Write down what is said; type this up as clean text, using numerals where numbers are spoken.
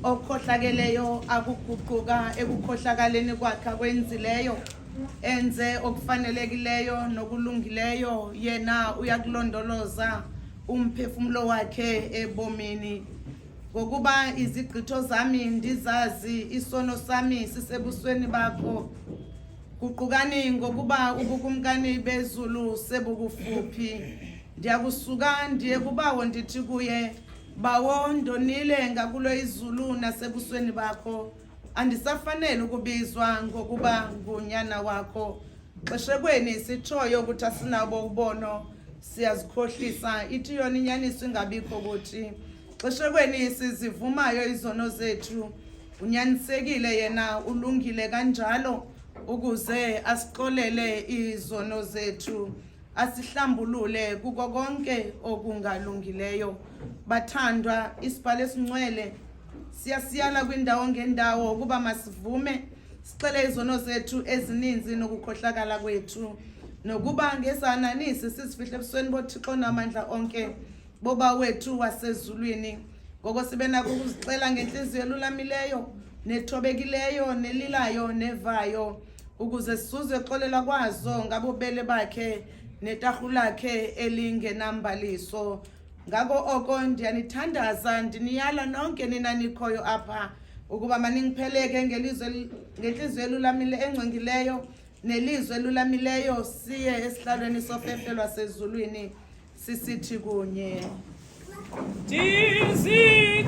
okukhohlakeleyo akuguquka ekukhohlakaleni kwakhe akwenzileyo enze okufanelekileyo nokulungileyo yena uyakulondoloza umphefumulo wakhe ebomini ngokuba izigqitho zami ndizazi isono sami sisebusweni bakho kuqukani ngokuba ubukumkani bezulu sebukufuphi ndiyakusuka ndiye kubawo ndithi kuye bawo ndonile ngakulo izulu nasebusweni bakho andisafanele ukubizwa ngokuba ngunyana wakho xeshekweni sitshoyo ukuthi asinabo ubono siyazikhohlisa ithi yona inyaniso ingabikho kuthi xeshekweni sizivumayo izono zethu unyanisekile yena ulungile kanjalo ukuze asixolele izono zethu asihlambulule kuko konke okungalungileyo bathandwa isibhalo esingcwele siyasiyala kwindawo ngendawo ukuba masivume sicele izono zethu ezininzi nokukhohlakala kwethu nokuba ngesananisi sizifihle ebusweni boThixo namandla onke boba wethu wasezulwini ngoko sibe nako ukuzicela ngenhliziyo elulamileyo nethobekileyo nelilayo nevayo ukuze sizuze xolela kwazo ngabobele bakhe netahu lakhe elingenambaliso ngako oko ndiyanithandaza ndiniyala nonke nina nikhoyo apha ukuba maningipheleke ngenhliziyo elulamileyo engcwengileyo nelizwe elulamileyo siye esihlalweni sofefelwa sezulwini sisithi kunye Dizzy